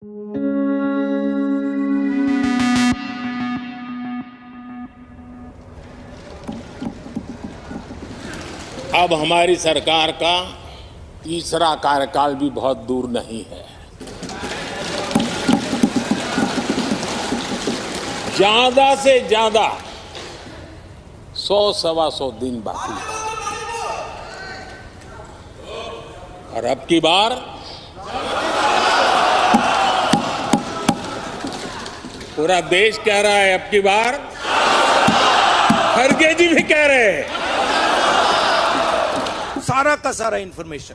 अब हमारी सरकार का तीसरा कार्यकाल भी बहुत दूर नहीं है। ज्यादा से ज्यादा 100-125 दिन बाकी है। और अब की बार पूरा देश कह रहा है, अब की बार खड़गे जी भी कह रहे हैं। सारा का सारा इंफॉर्मेशन,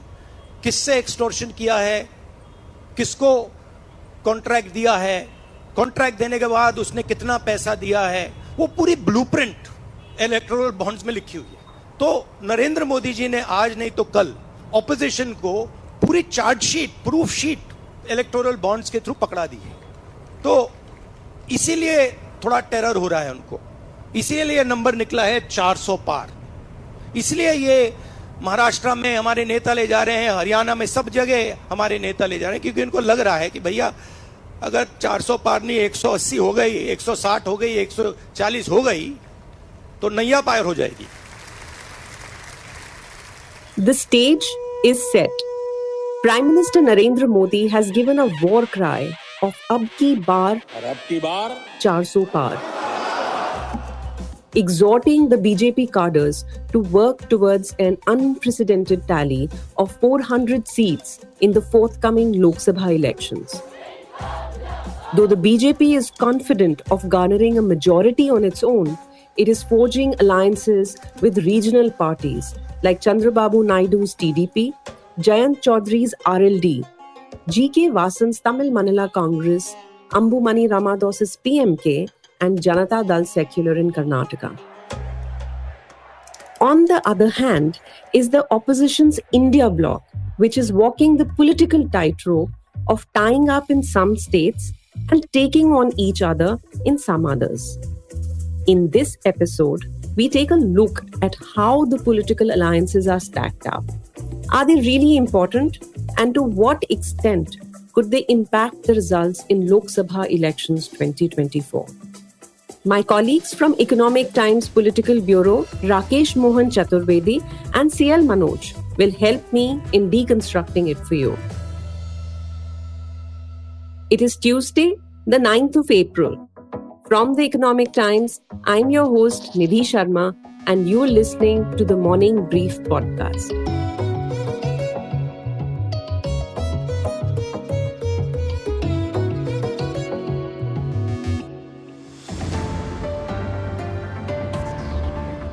किससे एक्सटॉर्शन किया है, किसको कॉन्ट्रैक्ट दिया है, कॉन्ट्रैक्ट देने के बाद उसने कितना पैसा दिया है, वो पूरी ब्लूप्रिंट इलेक्टोरल बॉन्ड्स में लिखी हुई है। तो नरेंद्र मोदी जी ने आज नहीं तो कल ऑपोजिशन को पूरी chargesheet, proof sheet electoral bonds के थ्रू पकड़ा दी है। तो इसीलिए थोड़ा टेरर हो रहा है उनको, इसीलिए नंबर निकला है 400 पार। इसलिए ये महाराष्ट्र में हमारे नेता ले जा रहे हैं, हरियाणा में सब जगह हमारे नेता ले जा रहे हैं, क्योंकि उनको लग रहा है कि भैया अगर 400 पार नहीं 180 हो गई, 160 हो गई, 140 हो गई तो नैया पार हो जाएगी। The stage is set. Prime Minister Narendra Modi has given a war cry of Ab Ki Baar, 400 Par, exhorting the BJP cadres to work towards an unprecedented tally of 400 seats in the forthcoming Lok Sabha elections. Though the BJP is confident of garnering a majority on its own, it is forging alliances with regional parties like Chandrababu Naidu's TDP, Jayant Chaudhry's RLD, G.K. Vasan's Tamil Manila Congress, Ambumani Ramados's PMK, and Janata Dal Secular in Karnataka. On the other hand is the opposition's India bloc, which is walking the political tightrope of tying up in some states and taking on each other in some others. In this episode, we take a look at how the political alliances are stacked up. Are they really important? And to what extent could they impact the results in Lok Sabha elections 2024? My colleagues from Economic Times Political Bureau, Rakesh Mohan Chaturvedi and CL Manoj, will help me in deconstructing it for you. It is Tuesday, the 9th of April. From the Economic Times, I'm your host Nidhi Sharma, and you're listening to the Morning Brief podcast.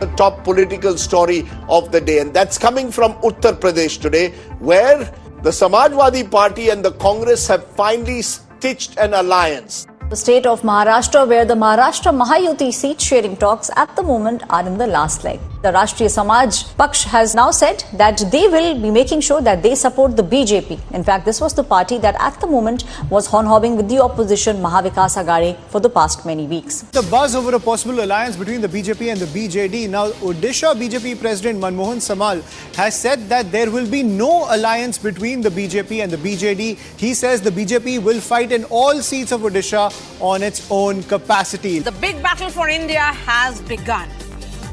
The top political story of the day, and that's coming from Uttar Pradesh today, where the Samajwadi Party and the Congress have finally stitched an alliance. The state of Maharashtra, where the Maharashtra Mahayuti seat sharing talks at the moment are in the last leg. The Rashtriya Samaj Paksh has now said that they will be making sure that they support the BJP. In fact, this was the party that at the moment was horn-hobbing with the opposition Mahavikas Aghadi for the past many weeks. The buzz over a possible alliance between the BJP and the BJD. Now, Odisha BJP President Manmohan Samal has said that there will be no alliance between the BJP and the BJD. He says the BJP will fight in all seats of Odisha on its own capacity. The big battle for India has begun.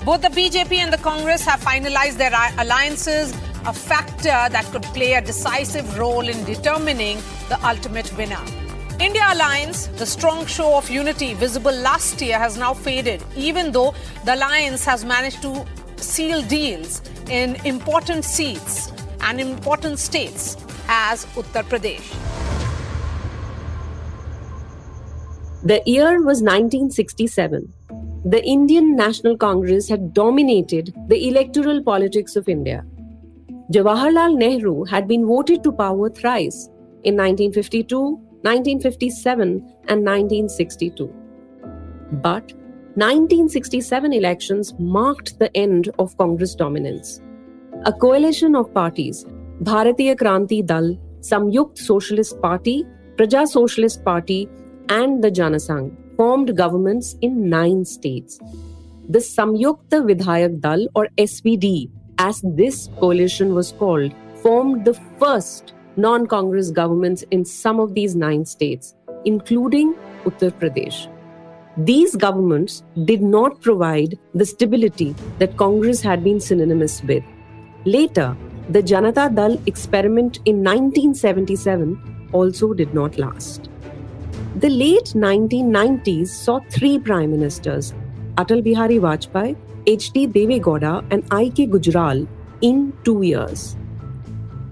Both the BJP and the Congress have finalized their alliances, a factor that could play a decisive role in determining the ultimate winner. India Alliance, the strong show of unity visible last year, has now faded, even though the alliance has managed to seal deals in important seats and important states as Uttar Pradesh. The year was 1967. The Indian National Congress had dominated the electoral politics of India. Jawaharlal Nehru had been voted to power thrice in 1952, 1957 and 1962. But 1967 elections marked the end of Congress dominance. A coalition of parties, Bharatiya Kranti Dal, Samyukt Socialist Party, Praja Socialist Party and the Janasangh formed governments in 9 states. The Samyukta Vidhayak Dal, or SVD, as this coalition was called, formed the first non-Congress governments in some of these 9 states, including Uttar Pradesh. These governments did not provide the stability that Congress had been synonymous with. Later, the Janata Dal experiment in 1977 also did not last. The late 1990s saw 3 prime ministers, Atal Bihari Vajpayee, H.D. Deve Gowda and I.K. Gujral, in 2 years.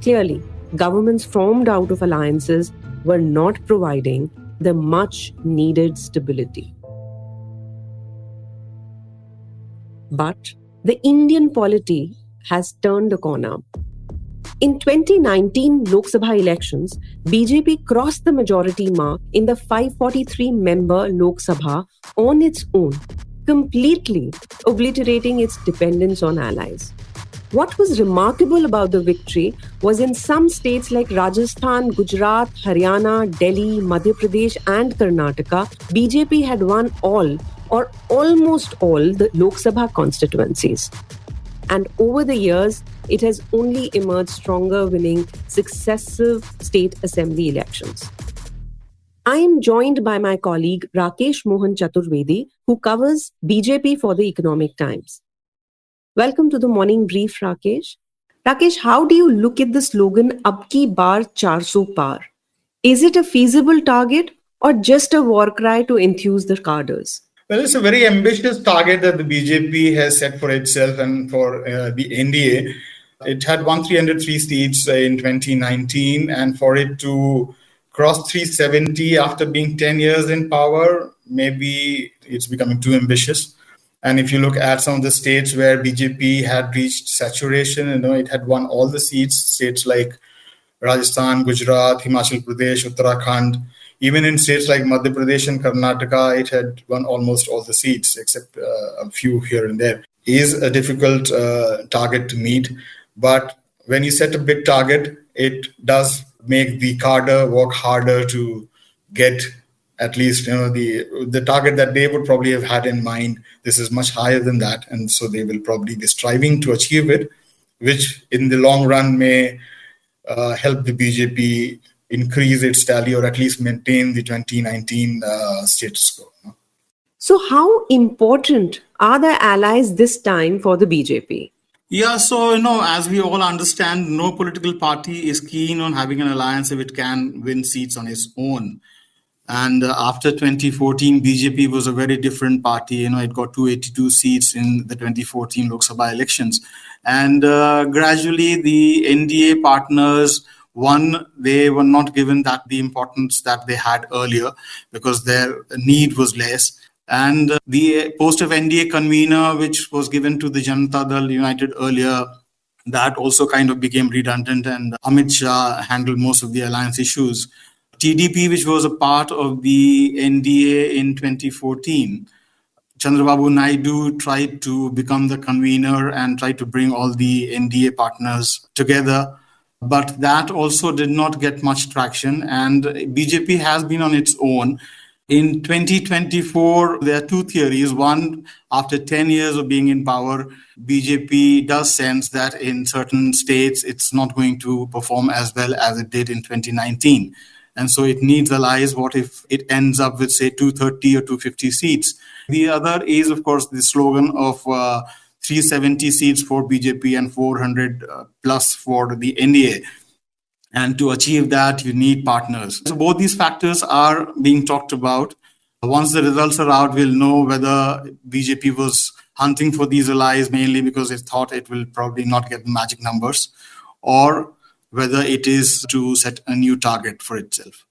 Clearly, governments formed out of alliances were not providing the much needed stability. But the Indian polity has turned a corner. In 2019 Lok Sabha elections, BJP crossed the majority mark in the 543-member Lok Sabha on its own, completely obliterating its dependence on allies. What was remarkable about the victory was in some states like Rajasthan, Gujarat, Haryana, Delhi, Madhya Pradesh and Karnataka, BJP had won all or almost all the Lok Sabha constituencies. And over the years, it has only emerged stronger, winning successive state assembly elections. I am joined by my colleague Rakesh Mohan Chaturvedi, who covers BJP for the Economic Times. Welcome to the morning brief, Rakesh. Rakesh, how do you look at the slogan "Ab ki baar 400 par"? Is it a feasible target or just a war cry to enthuse the cadres? Well, it's a very ambitious target that the BJP has set for itself and for the NDA. It had won 303 seats in 2019, and for it to cross 370 after being 10 years in power, maybe it's becoming too ambitious. And if you look at some of the states where BJP had reached saturation, it had won all the seats, states like Rajasthan, Gujarat, Himachal Pradesh, Uttarakhand. Even in states like Madhya Pradesh and Karnataka, it had won almost all the seats, except a few here and there. It is a difficult target to meet. But when you set a big target, it does make the cadre work harder to get at least the target that they would probably have had in mind. This is much higher than that. And so they will probably be striving to achieve it, which in the long run may help the BJP increase its tally or at least maintain the 2019 status quo. So how important are the allies this time for the BJP? Yeah, so, as we all understand, no political party is keen on having an alliance if it can win seats on its own. And after 2014, BJP was a very different party. It got 282 seats in the 2014 Lok Sabha elections. And gradually the NDA partners, one, they were not given the importance that they had earlier because their need was less. And the post of NDA convener, which was given to the Janata Dal United earlier, that also kind of became redundant, and Amit Shah handled most of the alliance issues. TDP, which was a part of the NDA in 2014, Chandrababu Naidu tried to become the convener and tried to bring all the NDA partners together. But that also did not get much traction, and BJP has been on its own. In 2024, there are two theories. One, after 10 years of being in power, BJP does sense that in certain states, it's not going to perform as well as it did in 2019. And so it needs allies. What if it ends up with, say, 230 or 250 seats? The other is, of course, the slogan of 370 seats for BJP and 400 plus for the NDA. And to achieve that, you need partners. So both these factors are being talked about. Once the results are out, we'll know whether BJP was hunting for these allies mainly because it thought it will probably not get the magic numbers, or whether it is to set a new target for itself.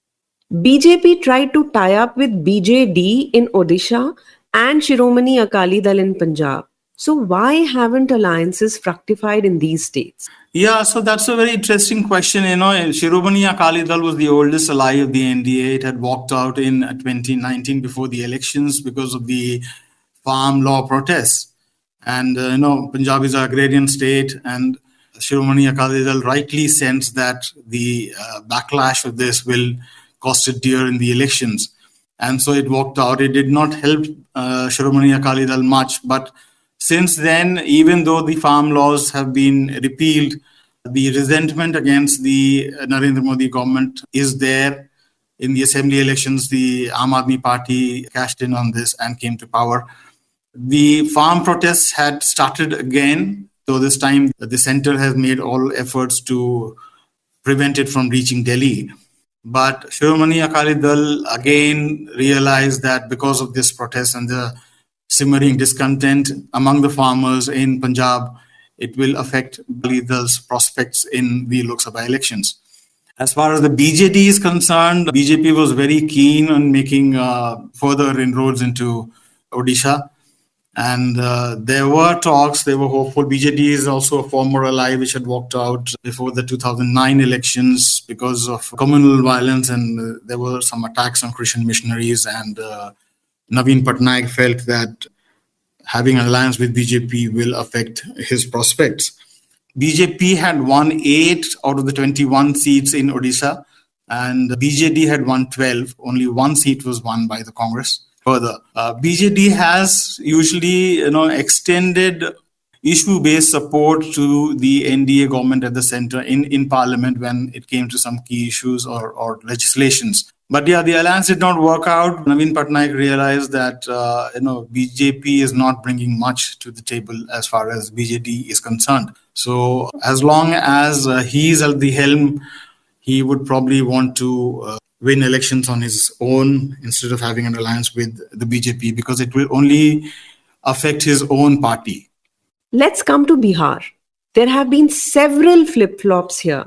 BJP tried to tie up with BJD in Odisha and Shiromani Akali Dal in Punjab. So why haven't alliances fructified in these states? Yeah, so that's a very interesting question. Shiromani Akali Dal was the oldest ally of the NDA. It had walked out in 2019 before the elections because of the farm law protests. And, Punjab is an agrarian state, and Shiromani Akali Dal rightly sensed that the backlash of this will cost it dear in the elections. And so it walked out. It did not help Shiromani Akali Dal much, but since then, even though the farm laws have been repealed, The resentment against the Narendra Modi government is there. In the assembly elections, the Aam Aadmi Party cashed in on this and came to power. The farm protests had started again, though this time the centre has made all efforts to prevent it from reaching Delhi. But Shiromani Akali Dal again realized that because of this protest and the simmering discontent among the farmers in Punjab, it will affect Akali Dal's prospects in the Lok Sabha elections. As far as the BJD is concerned, BJP was very keen on making further inroads into Odisha. And there were talks, they were hopeful. BJD is also a former ally which had walked out before the 2009 elections because of communal violence, and there were some attacks on Christian missionaries. And Naveen Patnaik felt that having an alliance with BJP will affect his prospects. BJP had won 8 out of the 21 seats in Odisha, and BJD had won 12. Only 1 seat was won by the Congress. Further, BJD has usually extended issue-based support to the NDA government at the centre in Parliament when it came to some key issues or legislations. But yeah, the alliance did not work out. Naveen Patnaik realized that BJP is not bringing much to the table as far as BJD is concerned. So as long as he's at the helm, he would probably want to win elections on his own instead of having an alliance with the BJP, because it will only affect his own party. Let's come to Bihar. There have been several flip-flops here.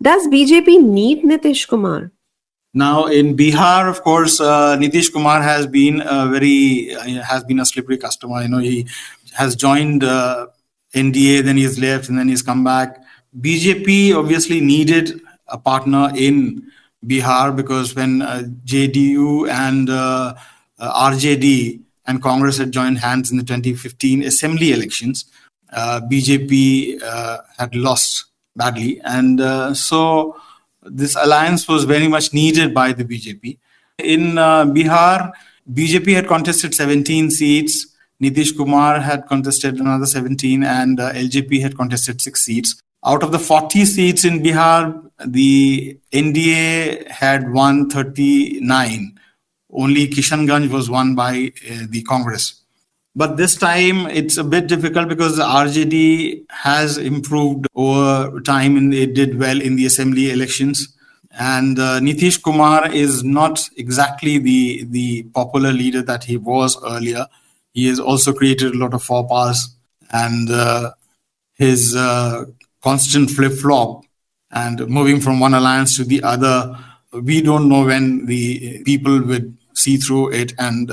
Does BJP need Nitish Kumar? Now, in Bihar, of course, Nitish Kumar has been a slippery customer. He has joined NDA, then he's left, and then he's come back. BJP obviously needed a partner in Bihar because when JDU and RJD and Congress had joined hands in the 2015 assembly elections, BJP had lost badly. And so this alliance was very much needed by the BJP. In Bihar, BJP had contested 17 seats, Nitish Kumar had contested another 17, and LJP had contested 6 seats. Out of the 40 seats in Bihar, the NDA had won 39. Only Kishanganj was won by the Congress. But this time, it's a bit difficult because the RJD has improved over time and it did well in the assembly elections. And Nitish Kumar is not exactly the popular leader that he was earlier. He has also created a lot of faux pas, and his constant flip-flop and moving from one alliance to the other, we don't know when the people would see through it and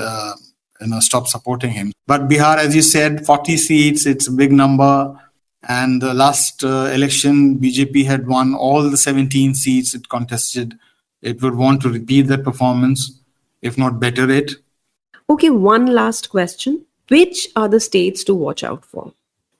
stop supporting him. But Bihar, as you said, 40 seats, it's a big number. And the last election, BJP had won all the 17 seats it contested. It would want to repeat that performance, if not better it. Okay, one last question. Which are the states to watch out for?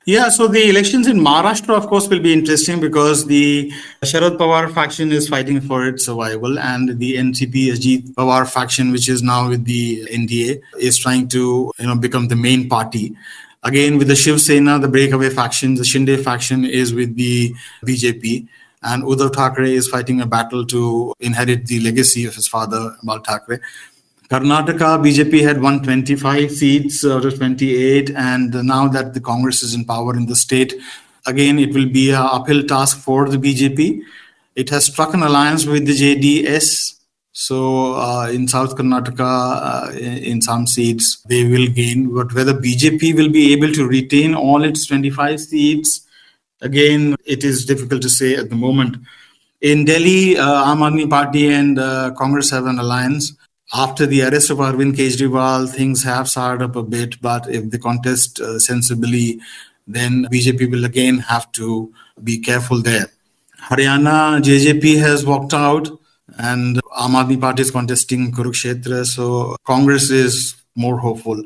Yeah, so the elections in Maharashtra, of course, will be interesting because the Sharad Pawar faction is fighting for its survival, and the NCP Ajit Pawar faction, which is now with the NDA, is trying to become the main party. Again, with the Shiv Sena, the breakaway faction, the Shinde faction is with the BJP, and Uddhav Thackeray is fighting a battle to inherit the legacy of his father, Bal Thackeray. Karnataka, BJP had won 25 seats out of 28, and now that the Congress is in power in the state, again, it will be an uphill task for the BJP. It has struck an alliance with the JDS. So in South Karnataka, in some seats, they will gain. But whether BJP will be able to retain all its 25 seats, again, it is difficult to say at the moment. In Delhi, Aam Aadmi Party and Congress have an alliance. After the arrest of Arvind Kejriwal, things have soured up a bit, but if they contest sensibly, then BJP will again have to be careful there. Haryana, JJP has walked out, and Aam Aadmi Party is contesting Kurukshetra, so Congress is more hopeful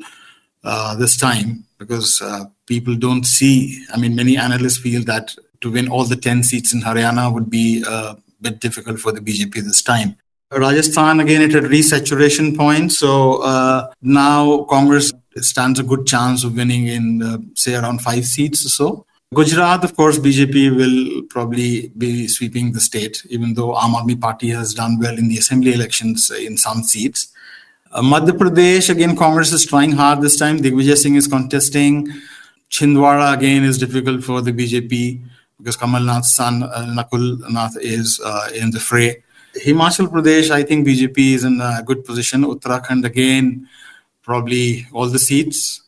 this time because people don't see, many analysts feel that to win all the 10 seats in Haryana would be a bit difficult for the BJP this time. Rajasthan, again, it had reached saturation point. So now Congress stands a good chance of winning in, say, around 5 seats or so. Gujarat, of course, BJP will probably be sweeping the state, even though Aam Aadmi Party has done well in the assembly elections in some seats. Madhya Pradesh, again, Congress is trying hard this time. Digvijay Singh is contesting. Chhindwara, again, is difficult for the BJP because Kamal Nath's son, Nakul Nath, is in the fray. Himachal Pradesh, I think BJP is in a good position. Uttarakhand, again, probably all the seats.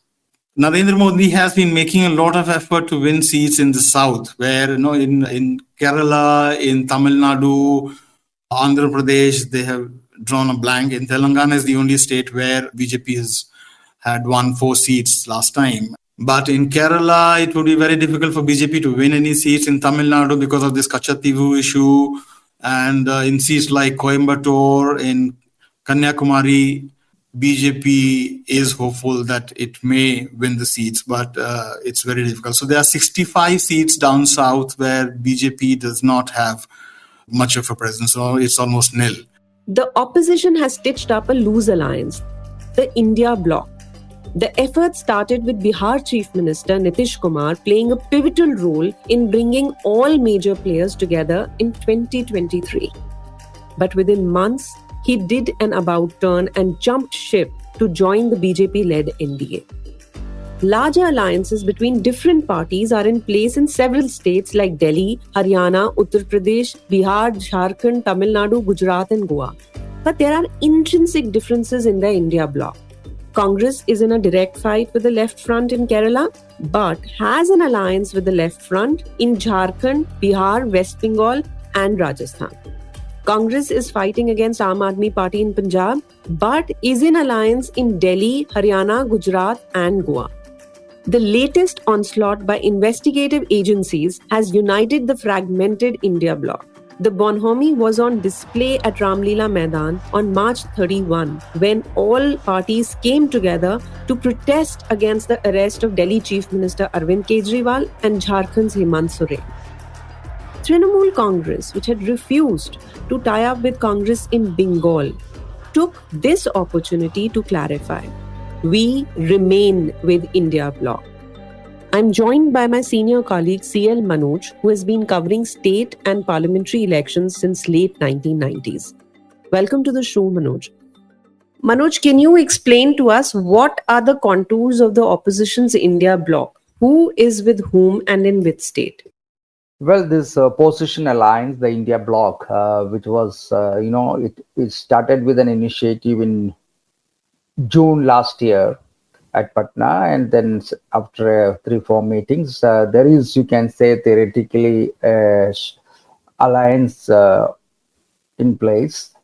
Narendra Modi has been making a lot of effort to win seats in the south, where in Kerala, in Tamil Nadu, Andhra Pradesh, they have drawn a blank. In Telangana is the only state where BJP has had won 4 seats last time. But in Kerala, it would be very difficult for BJP to win any seats. In Tamil Nadu, because of this Kachativu issue, and in seats like Coimbatore, in Kanyakumari, BJP is hopeful that it may win the seats, but it's very difficult. So there are 65 seats down south where BJP does not have much of a presence, so it's almost nil. The opposition has stitched up a loose alliance, the India bloc. The effort started with Bihar Chief Minister Nitish Kumar playing a pivotal role in bringing all major players together in 2023. But within months, he did an about turn and jumped ship to join the BJP-led NDA. Larger alliances between different parties are in place in several states like Delhi, Haryana, Uttar Pradesh, Bihar, Jharkhand, Tamil Nadu, Gujarat and Goa. But there are intrinsic differences in the India bloc. Congress is in a direct fight with the left front in Kerala, but has an alliance with the left front in Jharkhand, Bihar, West Bengal and Rajasthan. Congress is fighting against Aam Aadmi Party in Punjab, but is in alliance in Delhi, Haryana, Gujarat and Goa. The latest onslaught by investigative agencies has united the fragmented India bloc. The Bonhomie was on display at Ramlila Maidan on March 31 when all parties came together to protest against the arrest of Delhi Chief Minister Arvind Kejriwal and Jharkhand's Hemant Soren. Trinamool Congress, which had refused to tie up with Congress in Bengal, took this opportunity to clarify. We remain with India bloc. I'm joined by my senior colleague CL Manoj, who has been covering state and parliamentary elections since late 1990s. Welcome to the show, Manoj. Manoj, can you explain to us what are the contours of the opposition's India bloc? Who is with whom and in which state? Well, this opposition alliance, the India bloc, which was, it started with an initiative in June last year at Patna, and then after 3-4 meetings, there is, you can say, theoretically alliance in place.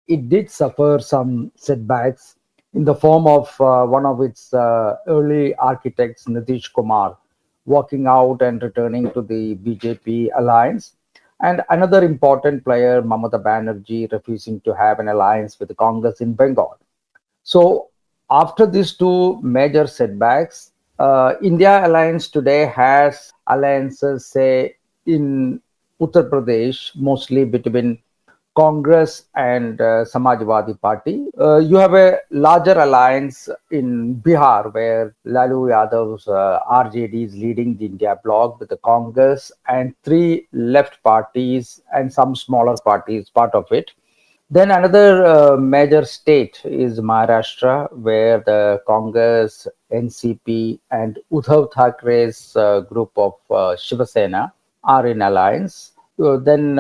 It did suffer some setbacks in the form of one of its early architects, Nitish Kumar, walking out and returning to the BJP alliance, and another important player, Mamata Banerjee, refusing to have an alliance with the Congress in Bengal. So after these 2 major setbacks, India Alliance today has alliances, say, in Uttar Pradesh, mostly between Congress and Samajwadi Party. You have a larger alliance in Bihar, where Lalu Yadav's RJD is leading the India bloc with the Congress and 3 left parties and some smaller parties part of it. Then another major state is Maharashtra, where the Congress, NCP and Uddhav Thackeray's group of Shiva Sena are in alliance. Then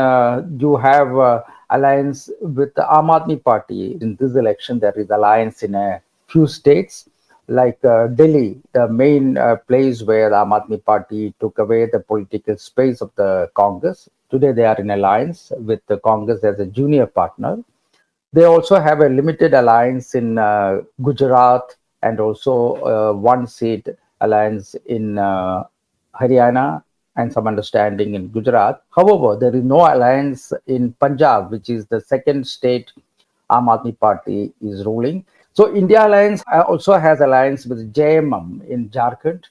you have alliance with the Aam Aadmi Party. In this election, there is alliance in a few states like Delhi, the main place where the Aam Aadmi Party took away the political space of the Congress. Today, they are in alliance with the Congress as a junior partner. They also have a limited alliance in Gujarat and also 1 seat alliance in Haryana and some understanding in Gujarat. However, there is no alliance in Punjab, which is the second state Aam Aadmi Party is ruling. So India Alliance also has alliance with JMM in Jharkhand,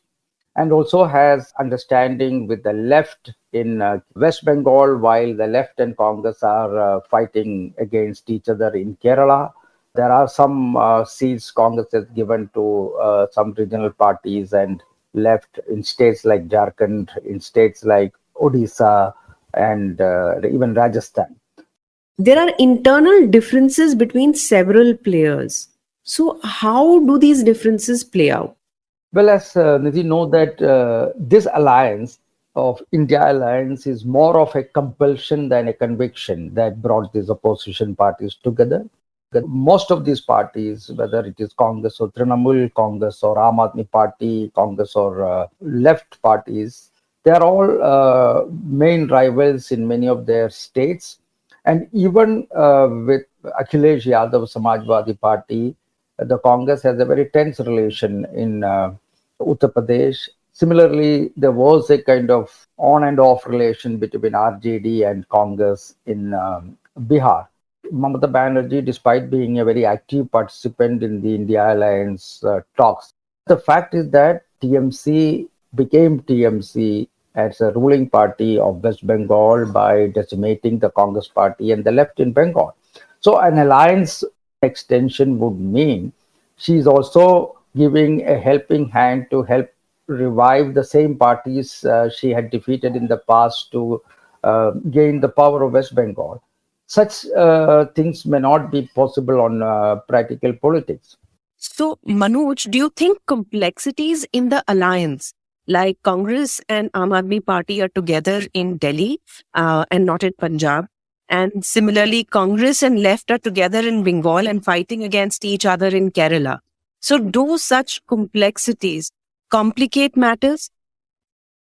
and also has understanding with the left in West Bengal, while the left and Congress are fighting against each other in Kerala. There are some seats Congress has given to some regional parties and left in states like Jharkhand, in states like Odisha, and even Rajasthan. There are internal differences between several players. So, how do these differences play out? Well, as Nidhi know that this alliance of India alliance is more of a compulsion than a conviction that brought these opposition parties together. Most of these parties, whether it is Congress or Trinamool, Congress or Aam Aadmi Party, Congress or left parties, they are all main rivals in many of their states. And even with Akhilesh Yadav Samajwadi Party, the Congress has a very tense relation in Uttar Pradesh. Similarly, there was a kind of on and off relation between RJD and Congress in Bihar. Mamata Banerjee, despite being a very active participant in the India Alliance talks, the fact is that TMC became TMC as a ruling party of West Bengal by decimating the Congress party and the left in Bengal. So an alliance extension would mean she's also giving a helping hand to help revive the same parties she had defeated in the past to gain the power of West Bengal. Such things may not be possible on practical politics. So, Manoj, do you think complexities in the alliance, like Congress and Aam Aadmi Party are together in Delhi and not in Punjab, and similarly, Congress and left are together in Bengal and fighting against each other in Kerala? So, do such complexities complicate matters?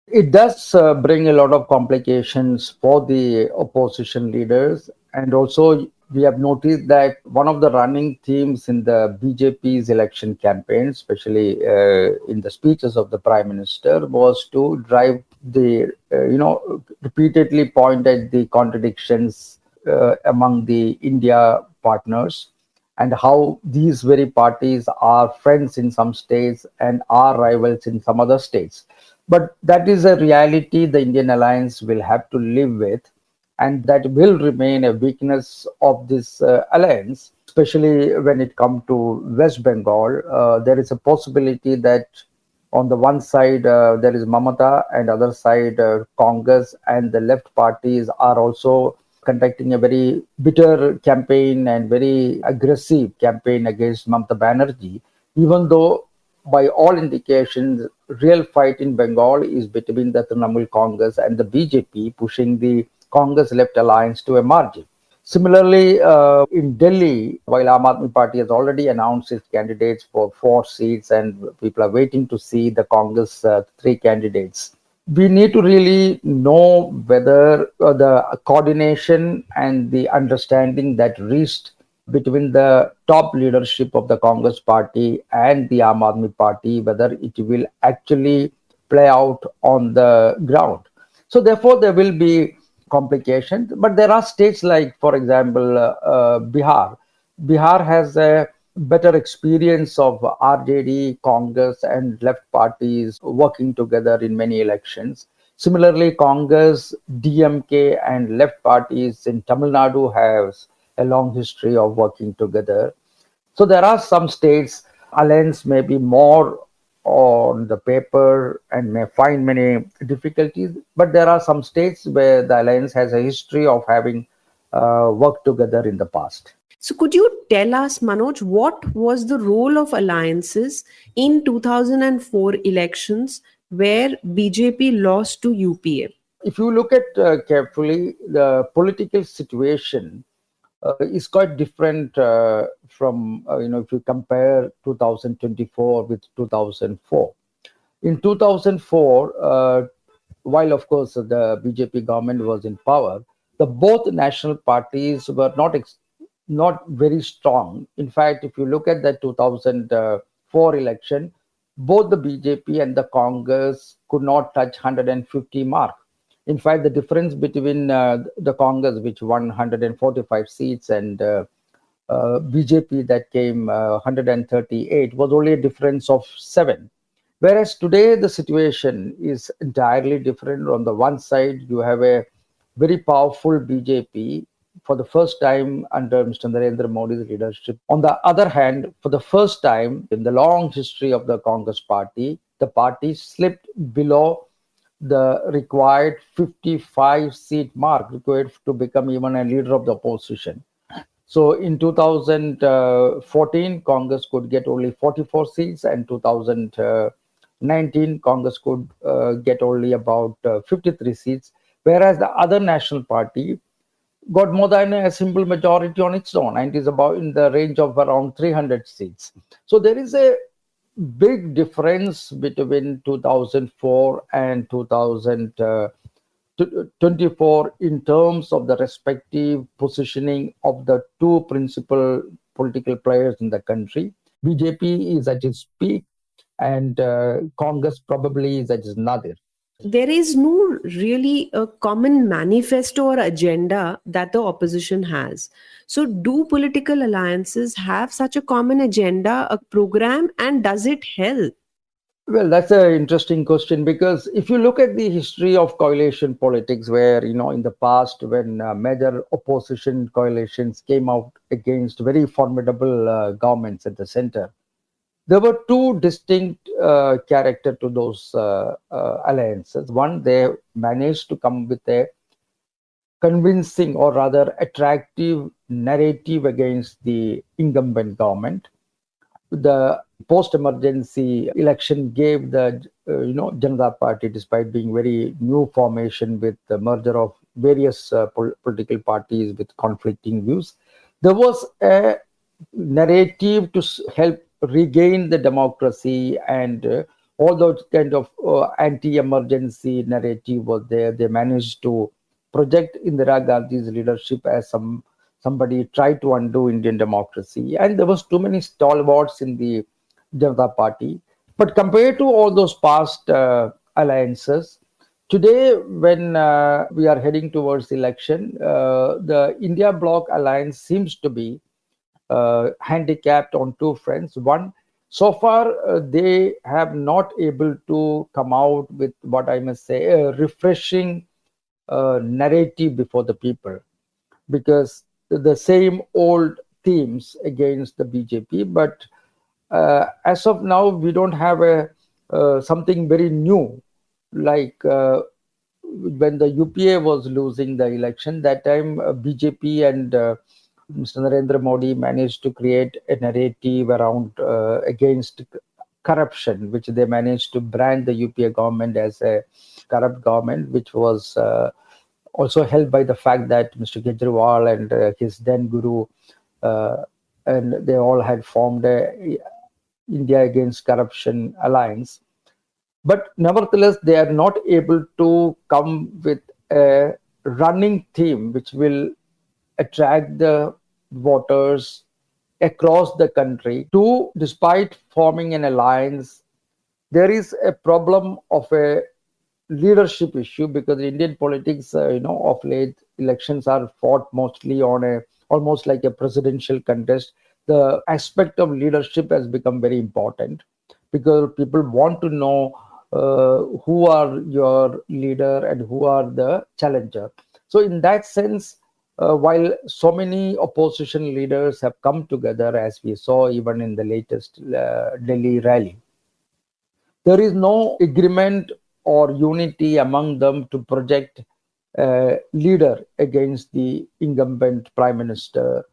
It does bring a lot of complications for the opposition leaders. And also, we have noticed that one of the running themes in the BJP's election campaign, especially in the speeches of the Prime Minister, was to drive the, repeatedly point at the contradictions among the India partners and how these very parties are friends in some states and are rivals in some other states. But that is a reality the Indian alliance will have to live with, and that will remain a weakness of this alliance, especially when it comes to West Bengal. There is a possibility that on the one side there is Mamata, and other side Congress and the left parties are also conducting a very bitter campaign and very aggressive campaign against Mamata Banerjee, even though by all indications, real fight in Bengal is between the Trinamool Congress and the BJP, pushing the Congress left alliance to a margin. Similarly, in Delhi, while Aam Aadmi Party has already announced its candidates for 4 seats and people are waiting to see the Congress 3 candidates, we need to really know whether the coordination and the understanding that reached between the top leadership of the Congress party and the Aam Aadmi Party, whether it will actually play out on the ground. So therefore, there will be complications. But there are states like, for example, Bihar. Bihar has a better experience of RJD, Congress, and left parties working together in many elections. Similarly, Congress, DMK, and left parties in Tamil Nadu have a long history of working together. So there are some states alliance may be more on the paper and may find many difficulties, but there are some states where the alliance has a history of having worked together in the past. So, could you tell us, Manoj, what was the role of alliances in 2004 elections where BJP lost to UPA? If you look at carefully, the political situation is quite different from, if you compare 2024 with 2004. In 2004, while of course the BJP government was in power, the both national parties were not very strong. In fact, if you look at the 2004 election, both the BJP and the Congress could not touch 150 mark. In fact, the difference between the Congress, which won 145 seats, and BJP that came 138, was only a difference of 7. Whereas today, the situation is entirely different. On the one side, you have a very powerful BJP for the first time under Mr. Narendra Modi's leadership. On the other hand, for the first time in the long history of the Congress party, the party slipped below the required 55-seat mark required to become even a leader of the opposition. So in 2014, Congress could get only 44 seats, and 2019, Congress could get only about 53 seats, whereas the other national party got more than a simple majority on its own, and is about in the range of around 300 seats. So there is a big difference between 2004 and 2024 in terms of the respective positioning of the two principal political players in the country. BJP is at its peak, and Congress probably is at its nadir. There is no really a common manifesto or agenda that the opposition has. So, do political alliances have such a common agenda, a program, and does it help? Well, that's an interesting question, because if you look at the history of coalition politics, where, in the past, when major opposition coalitions came out against very formidable governments at the center, there were two distinct characters to those alliances. One, they managed to come with a convincing, or rather attractive, narrative against the incumbent government. The post-emergency election gave the Janata Party, despite being very new formation with the merger of various political parties with conflicting views, there was a narrative to help regain the democracy, and all those kind of anti-emergency narrative was there. They managed to project Indira Gandhi's leadership as somebody tried to undo Indian democracy, and there was too many stalwarts in the Janata Party. But compared to all those past alliances, today, when we are heading towards election, the India Bloc alliance seems to be handicapped on two fronts. One, so far they have not able to come out with what I must say a refreshing narrative before the people, because the same old themes against the BJP. But as of now, we don't have something very new, like when the UPA was losing the election. That time BJP and Mr. Narendra Modi managed to create a narrative around against corruption, which they managed to brand the UPA government as a corrupt government, which was also helped by the fact that Mr. Kejriwal and his then guru, and they all had formed a India Against Corruption alliance. But nevertheless, they are not able to come with a running theme which will attract the voters across the country. Two, despite forming an alliance, there is a problem of a leadership issue, because Indian politics, of late, elections are fought mostly on almost like a presidential contest. The aspect of leadership has become very important, because people want to know who are your leader and who are the challenger. So in that sense, while so many opposition leaders have come together, as we saw even in the latest Delhi rally, there is no agreement or unity among them to project a leader against the incumbent prime minister.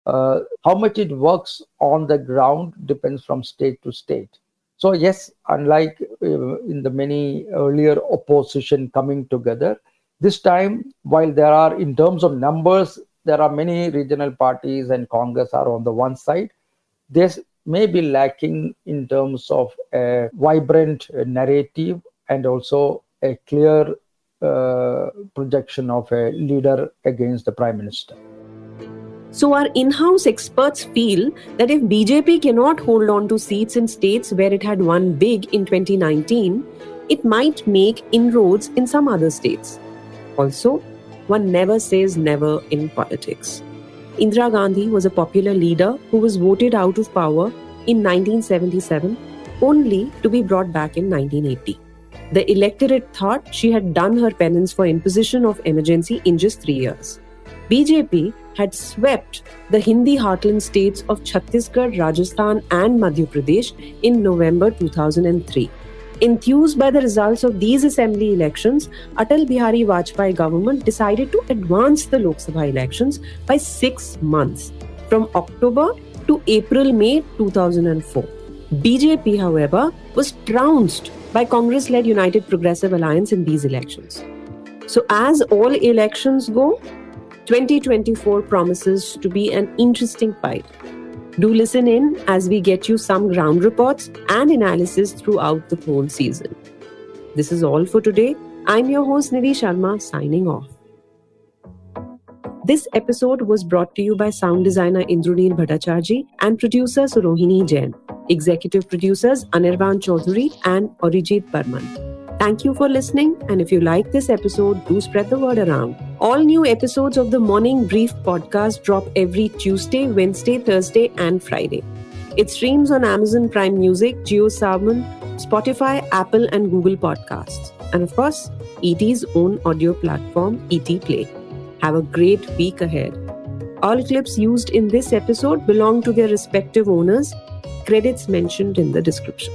How much it works on the ground depends from state to state. So yes, unlike in the many earlier opposition coming together, this time, while there are, in terms of numbers, there are many regional parties and Congress are on the one side, this may be lacking in terms of a vibrant narrative and also a clear projection of a leader against the prime minister. So our in-house experts feel that if BJP cannot hold on to seats in states where it had won big in 2019, it might make inroads in some other states. Also, one never says never in politics. Indira Gandhi was a popular leader who was voted out of power in 1977, only to be brought back in 1980. The electorate thought she had done her penance for imposition of emergency in just 3 years. BJP had swept the Hindi heartland states of Chhattisgarh, Rajasthan and Madhya Pradesh in November 2003. Enthused by the results of these assembly elections, Atal Bihari Vajpayee government decided to advance the Lok Sabha elections by 6 months, from October to April-May 2004. BJP, however, was trounced by Congress-led United Progressive Alliance in these elections. So as all elections go, 2024 promises to be an interesting fight. Do listen in as we get you some ground reports and analysis throughout the poll season. This is all for today. I'm your host Nidhi Sharma, signing off. This episode was brought to you by sound designer Indraneel Bhattacharjee and producer Surohini Jain. Executive producers Anirban Chaudhary and Arijit Burman. Thank you for listening, and if you like this episode, do spread the word around. All new episodes of the Morning Brief podcast drop every Tuesday, Wednesday, Thursday, and Friday. It streams on Amazon Prime Music, JioSaavn, Spotify, Apple, and Google Podcasts. And of course, ET's own audio platform, ET Play. Have a great week ahead. All clips used in this episode belong to their respective owners. Credits mentioned in the description.